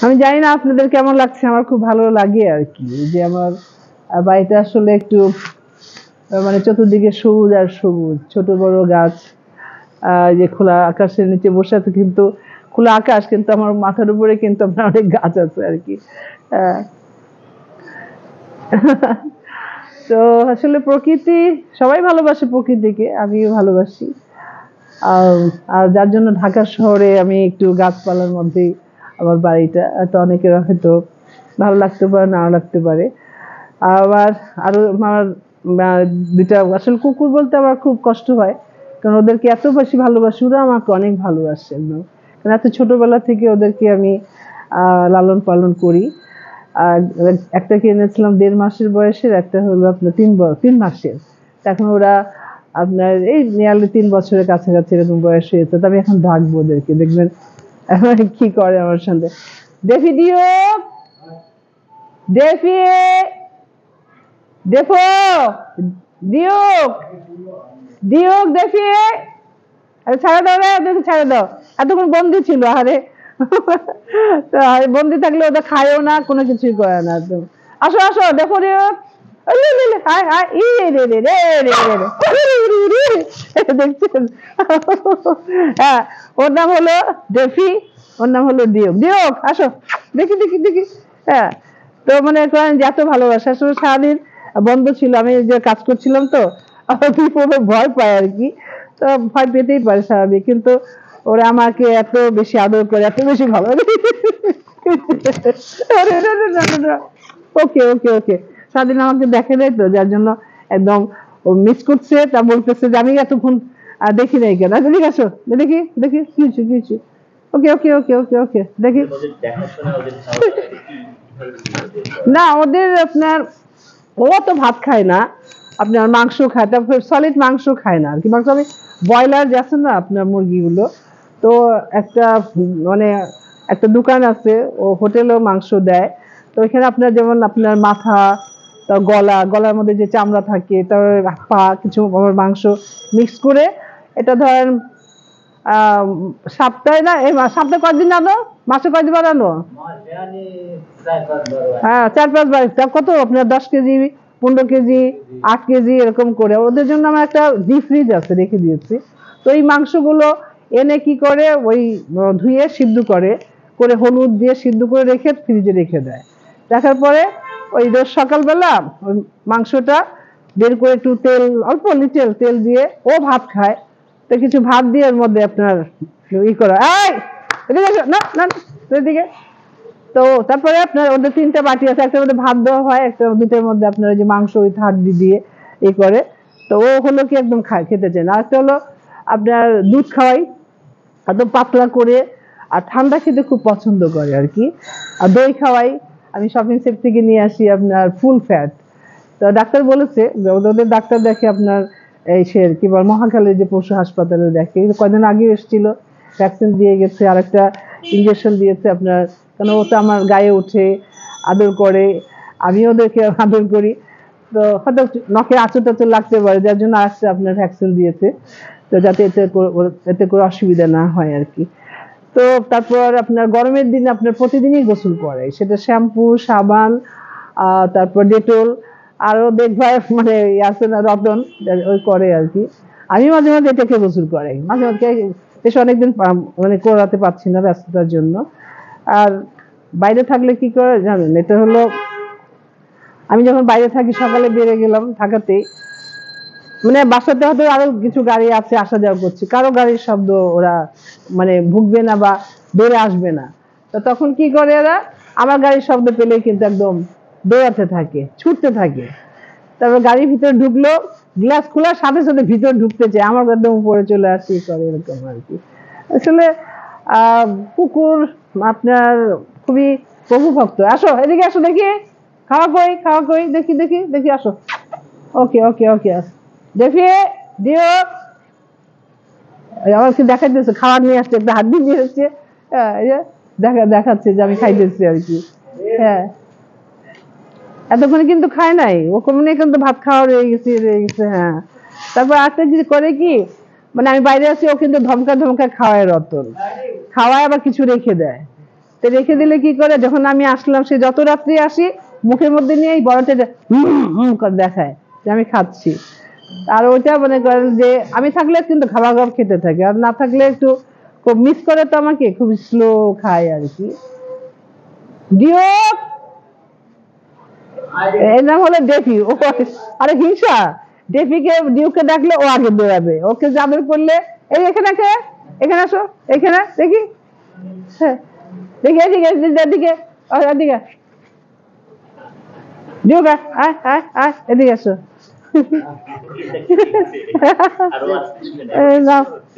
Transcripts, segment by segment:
আমি জানি না আপনাদের কেমন লাগছে, আমার খুব ভালো লাগে আর কি, যে আমার বাড়িটা আসলে একটু মানে চতুর্দিকে সবুজ আর সবুজ, ছোট বড় গাছ, যে খোলা আকাশের নিচে বসে আছে, কিন্তু খোলা আকাশ কিন্তু আমার মাথার উপরে কিন্তু আপনার অনেক গাছ আছে আর কি। আহ, তো আসলে প্রকৃতি, সবাই ভালোবাসে প্রকৃতিকে, আমিও ভালোবাসি। আর যার জন্য ঢাকা শহরে আমি একটু গাছপালার মধ্যেই আমার বাড়িটা, তো অনেকের হয়তো ভালো লাগতে পারে, নাও লাগতে পারে। আবার আরো আমার দুটা আসলে কুকুর বলতে আমার খুব কষ্ট হয়, কারণ ওদেরকে এত বেশি ভালোবাসি, ওরা আমাকে অনেক ভালোবাসে একদম, কারণ এত ছোটবেলা থেকে ওদেরকে আমি লালন পালন করি। আর একটা কিনেছিলাম 1.5 মাসের বয়সের, একটা হলো আপনার 3 মাসের। এখন ওরা আপনার এই নিয়ারলি 3 বছরের কাছাকাছি এরকম বয়স হয়েছে, তো আমি এখন ডাকবো ওদেরকে, দেখবেন কি করে আমার সাথে। ডেফি দিও, ডেফি, দেখো দিওক, দিওক দেখি, আরে ছাড়া দাও রে, ওদেরকে ছাড়া দাও, এতক্ষণ বন্দি ছিল। আরে বন্দি থাকলে ওদের খায়ও না, কোনো কিছুই করে না। একদম আসো আসো, দেখো রে, দেখছেন? হ্যাঁ, ওর নাম হলো ডেফি, ওর নাম হলো দিওক। দিওক আসো, দেখি দেখি দেখি। হ্যাঁ, তো মনে করেন যে এত ভালোবাসা, আসলে সারাদিন বন্ধ ছিল, আমি যে কাজ করছিলাম, তো ভয় পায় আর কি, তো ভয় পেতেই পারে স্বাভাবিক, কিন্তু ওরা আমাকে এত বেশি আদর করে, এত বেশি ভালো। ওকে ওকে ওকে, সারাদিন আমাকে দেখে দেয়, তো যার জন্য একদম ও মিস করছে, তা বলতেছে যে আমি এতক্ষণ দেখি নাই কেন। আচ্ছা ঠিক আছে, দেখি দেখি কি হচ্ছে কি হচ্ছে। ওকে ওকে ওকে ওকে ওকে, দেখি। না, ওদের আপনার, ও তো ভাত খায় না, আপনার মাংস খায়, তারপর সলিড মাংস খায় না আর কি। মাংস আমি ব্রয়লার যে আছে না আপনার মুরগিগুলো, তো একটা মানে একটা দোকান আছে, ও হোটেলেও মাংস দেয়। তো এখানে আপনার যেমন আপনার মাথা, তার গলার মধ্যে যে চামড়া থাকে, তার পা, কিছু আমার মাংস মিক্স করে, এটা ধরেন সপ্তাহে না, এই সপ্তাহে কয়দিন আনো, মাসে কয়দিন বানানো? হ্যাঁ, 4-5 বার। তা কত আপনার 10 কেজি, 15 কেজি, 8 কেজি এরকম করে। ওদের জন্য আমার একটা ডিপ ফ্রিজ আছে, রেখে দিয়েছি। তো এই মাংসগুলো এনে কি করে, ওই ধুয়ে সিদ্ধ করে, হলুদ দিয়ে সিদ্ধ করে রেখে ফ্রিজে রেখে দেয়। রাখার পরে ওই রোজ সকালবেলা ওই মাংসটা বের করে একটু তেল, অল্প লিটেল তেল দিয়ে ও ভাত খায়। তো কিছু ভাত দিয়ে এর মধ্যে আপনার ই করা, এই এদিকে এসো, না না এদিকে। তো তারপরে আপনার ওদের 3টা বাটি আছে, একটার মধ্যে ভাত দেওয়া হয়, একটা দুটোর মধ্যে আপনার ওই যে মাংস ওই হাড্ডি দিয়ে ই করে। তো ও হলো কি একদম খেতে চায় না। একটা হলো আপনার দুধ খাওয়াই একদম পাতলা করে, আর ঠান্ডা খেতে খুব পছন্দ করে আর কি। আর দই খাওয়াই, আমি শপিং সেট থেকে নিয়ে আসি আপনার ফুল ফ্যাট। তো ডাক্তার বলেছে, ওদের ডাক্তার দেখে আপনার এই সে কি বল মহাখালীর যে পশু হাসপাতালে দেখে, কয়দিন আগে এসেছিল, ভ্যাকসিন দিয়ে গেছে, আর একটা ইঞ্জেকশন দিয়েছে আপনার, কেন ও তো আমার গায়ে উঠে আদর করে, আমি ওদেরকে আদর করি। তো হয়তো নখে আঁচড় টাচড় লাগতে পারে, যার জন্য আসছে আপনার ভ্যাকসিন দিয়েছে, তো যাতে এতে করে অসুবিধা না হয় আর কি। তো তারপর আপনার গরমের দিনে আপনার প্রতিদিনই গোসল করে, সেটা শ্যাম্পু, সাবান, তারপর ডেটল, আরো দেখভাল মানে আছে না রতন, ওই করে আর কি। আমি মাঝে মাঝে এটাকে গোসল করাই, মাঝে মাঝে বেশ অনেকদিন মানে করাতে পারছি না ব্যস্ততার জন্য। আর বাইরে থাকলে কি করে জানেন, এটা হলো আমি যখন বাইরে থাকি, সকালে বেরিয়ে গেলাম ঢাকাতেই, মানে বাসাতে হয়তো আরো কিছু গাড়ি আছে, আসা যাওয়া করছে, কারো গাড়ির শব্দ ওরা মানে ভুগবে না বা দৌড়ে আসবে না। তো তখন কি করে এরা, আমার গাড়ির শব্দ পেলে কিন্তু একদম দৌড়াতে থাকে, ছুটতে থাকে। তারপর গাড়ির ভিতরে ঢুকলো, গ্লাস খোলার সাথে সাথে ভিতরে ঢুকতে চায়, আমার একদম উপরে চলে আসি করে, এরকম আর কি। আসলে কুকুর আপনার খুবই প্রভুভক্ত। আসো এদিকে আসো, দেখি খাওয়া কই দেখি দেখি দেখি, আসো। ওকে ওকে ওকে, দেখি দিও, আমার কি দেখাইতেছে, খাবার নিয়ে আসছে, একটা হাড্ডি দিয়ে হচ্ছে, দেখাচ্ছে যে আমি খাইতেছি আর কি। হ্যাঁ, এতক্ষণে কিন্তু খায় নাই, ও কমনে কিন্তু ভাত খাওয়া রয়ে গেছে। হ্যাঁ, তারপর একটা জিনিস করে কি, মানে আমি বাইরে আছি, ও কিন্তু ধমকা ধমকা খাওয়ায় রতন। খাওয়ায় আবার কিছু রেখে দেয়। তো রেখে দিলে কি করে, যখন আমি আসলাম, সে যত রাত্রি আসি মুখের মধ্যে নিয়ে এই বড়টা করে দেখায় যে আমি খাচ্ছি। আর ওইটা মনে করেন যে আমি থাকলে কিন্তু খাবার খাবার খেতে থাকে, আর না থাকলে একটু খুব মিস করে, তো আমাকে খুব স্লো খায় আর কি। ডিও এর নাম হলো ডেফি। ও আরে হিংসা, ডেফিকে ডিউকে ডাকলে ও আগে দৌড়াবে, ওকে যাবে করলে এই এখানে এখানে আসো, এখানে দেখি, হ্যাঁ দেখি এদিকে এদিকে এদিকে ডিউকা আয় আয় আয় এদিকে আসো।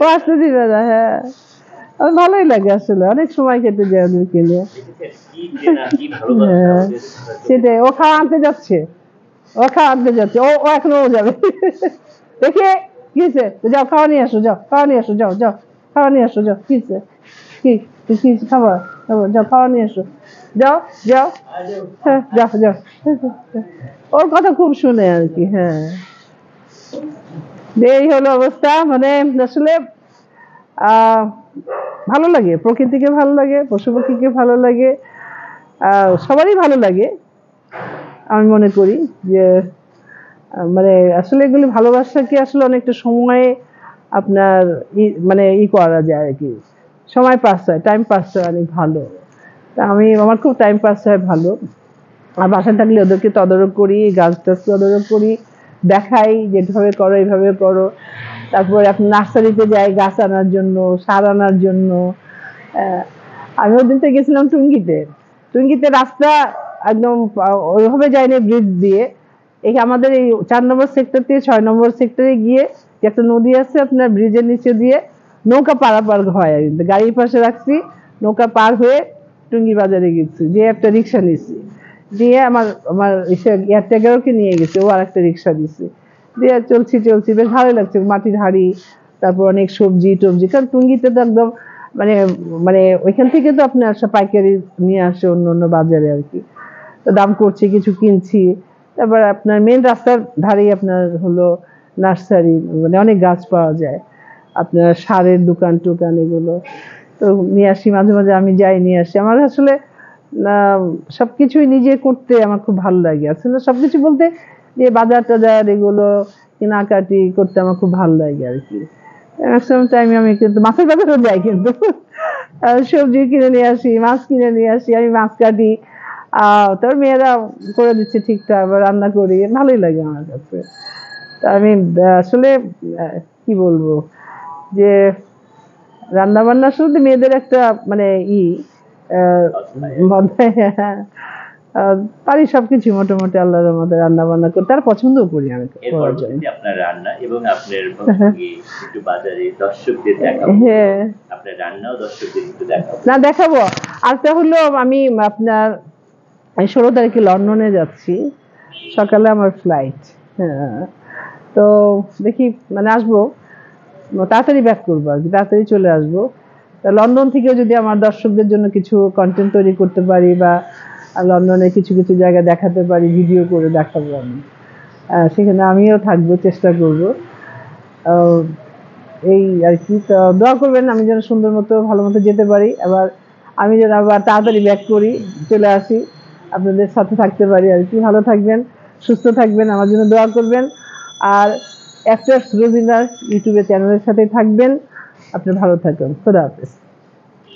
ও আসতে দিবে না, হ্যাঁ ভালোই লাগে আসলে, অনেক সময় কেটে যায় ওদেরকে নিয়ে। হ্যাঁ সেটাই, ও খাওয়া আনতে যাচ্ছে, ও খাওয়া আনতে যাচ্ছে, ও ও এখনো ও যাবে। দেখে কিছে, যাও খাওয়া নিয়ে আসো, যাও খাওয়া নিয়ে আসো, যাও যাও খাওয়া নিয়ে আসো, যাও কিছে কি কি খাবার খাবার, যাও খাওয়া নিয়ে আসো, যাও যাও, হ্যাঁ যাও যাও। ওর কথা খুব শুনে আর কি। হ্যাঁ এই হলো অবস্থা, মানে আসলে ভালো লাগে, প্রকৃতিকে ভালো লাগে, পশু পাখিকে ভালো লাগে, সবারই ভালো লাগে। আমি মনে করি যে মানে আসলে এগুলি ভালোবাসাকে আসলে অনেকটা সময়ে আপনার মানে করা যায় আর কি, সময় পাস হয়, টাইম পাস হয় অনেক ভালো। তা আমি আমার খুব টাইম পাস হয় ভালো। আর বাসায় থাকলে ওদেরকে তদারক করি, গাছ টাছ তদারক করি, দেখাই যেভাবে করো এইভাবে করো। তারপরে আপনি নার্সারিতে যাই গাছ আনার জন্য, সার আনার জন্য। আমি ওদিন থেকে গেছিলাম টুঙ্গিতে, টুঙ্গিতে রাস্তা একদম ওইভাবে যায়নি ব্রিজ দিয়ে, এই আমাদের এই 4 নম্বর সেক্টর থেকে 6 নম্বর সেক্টরে গিয়ে একটা নদী আছে আপনার, ব্রিজের নিচে দিয়ে নৌকা পারাপার হয়, গাড়ির পাশে রাখছি, নৌকা পার হয়ে টুঙ্গি বাজারে গেছি, যে একটা রিক্সা নিচ্ছি, দিয়ে আমার আমার এয়ারট্যাগারকে নিয়ে গেছে, ও আর একটা রিক্সা দিচ্ছে, দিয়ে চলছি বেশ ভালো লাগছে, মাটির হাড়ি, তারপর অনেক সবজি টবজি, কারণ টুঙ্গিতে তো একদম মানে মানে ওইখান থেকে তো আপনার পাইকারি নিয়ে আসে অন্য অন্য বাজারে আর কি, তো দাম করছি, কিছু কিনছি। তারপর আপনার মেন রাস্তার ধারেই আপনার হলো নার্সারি, মানে অনেক গাছ পাওয়া যায়, আপনার সারের দোকান টোকান এগুলো, তো নিয়ে আসি মাঝে মাঝে, আমি যাই নিয়ে আসি। আমার আসলে সবকিছুই নিজে করতে আমার খুব ভালো লাগে, আসলে সবকিছু বলতে যে বাজার টাজার এগুলো কেনাকাটি করতে আমার খুব ভালো লাগে আর কি। ম্যাক্সিমাম টাইম আমি কিন্তু মাছের বাজারেও যাই, কিন্তু সবজি কিনে নিয়ে আসি, মাছ কিনে নিয়ে আসি, আমি মাছ কাটি, তোর মেয়েরা করে দিচ্ছে ঠিকঠাক, রান্না করি, ভালোই লাগে আমার কাছে। তা আমি আসলে কি বলবো যে রান্না বান্না শুরুতে মেয়েদের একটা মানে পারি সবকিছু মোটামুটি আল্লাহর রহমতে রান্না বান্না করতে, আর পছন্দ করি আমি করার জন্য। আপনার রান্না এবং আপনার একটু বাজারে দর্শকদের দেখাবো, আপনার রান্নাও দর্শকদের একটু দেখাবো। না দেখাবো, আজকে হলো আমি আপনার 16 তারিখে লন্ডনে যাচ্ছি, সকালে আমার ফ্লাইট। হ্যাঁ তো দেখি মানে আসবো, তাড়াতাড়ি ব্যাক করবো আর কি, তাড়াতাড়ি চলে আসবো। লন্ডন থেকে যদি আমার দর্শকদের জন্য কিছু কন্টেন্ট তৈরি করতে পারি, বা লন্ডনে কিছু কিছু জায়গা দেখাতে পারি, ভিডিও করে দেখাবো আমি, সেখানে আমিও থাকবো, চেষ্টা করবো। এই আর কি, তো দোয়া করবেন আমি যেন সুন্দর মতো ভালো মতো যেতে পারি, আবার আমি যেন আবার তাড়াতাড়ি ব্যাক করি, চলে আসি, আপনাদের সাথে থাকতে পারি আর কি। ভালো থাকবেন, সুস্থ থাকবেন, আমার জন্য দোয়া করবেন। আর অ্যাক্টরস রোজিনার ইউটিউবে চ্যানেলের সাথে থাকবেন। আপনি ভালো থাকুন, খোদা হাফেজ।